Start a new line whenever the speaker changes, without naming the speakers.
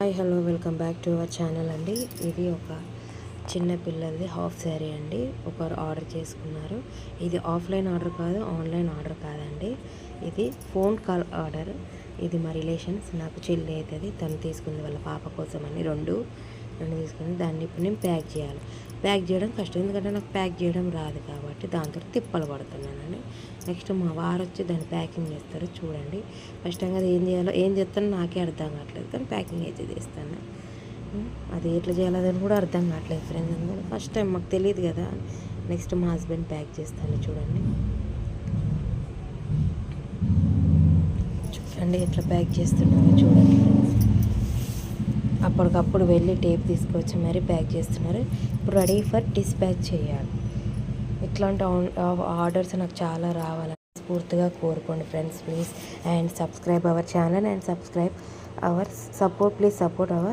Hi hello welcome back to our channel అండి. ఇది ఒక చిన్న పిల్లలది హాఫ్ శారీ అండి. ఒకరు ఆర్డర్ చేసుకున్నారు. ఇది ఆఫ్లైన్ ఆర్డర్ కాదు, ఆన్లైన్ ఆర్డర్ కాదండి. ఇది ఫోన్ కాల్ ఆర్డర్. ఇది మా రిలేషన్స్, నాకు చెల్లి అవుతుంది, తను తీసుకుంది వాళ్ళ పాప కోసం అని రెండు తీసుకుంది. దాన్ని ఇప్పుడు నేను ప్యాక్ చేయాలి. ప్యాక్ చేయడం కష్టం, ఎందుకంటే నాకు ప్యాక్ చేయడం రాదు కాబట్టి దాంతో తిప్పలు పడుతున్నానండి. నెక్స్ట్ మా వారు వచ్చి దాన్ని ప్యాకింగ్ చేస్తారు. చూడండి, ఫస్ట్ టైం అది ఏం చేయాలో ఏం చేస్తానో నాకే అర్థం కావట్లేదు, కానీ ప్యాకింగ్ అయితే చేస్తాను. అది ఎట్లా చేయాలని కూడా అర్థం కావట్లేదు ఫ్రెండ్స్, ఎందుకంటే ఫస్ట్ టైం మాకు తెలియదు కదా. నెక్స్ట్ మా హస్బెండ్ ప్యాక్ చేస్తాను. చూడండి చూడండి ఎట్లా ప్యాక్ చేస్తున్నారో చూడండి ఫ్రెండ్స్. అప్పటికప్పుడు వెళ్ళి టేప్ తీసుకొచ్చి మరీ ప్యాక్ చేస్తున్నారు. ఇప్పుడు రెడీ ఫర్ డిస్పాచ్ చేయాలి. ఇట్లాంటి ఆర్డర్స్ నాకు చాలా రావాలని పూర్తిగా కోరుకోండి friends. Please and subscribe our channel and subscribe our support. Please support our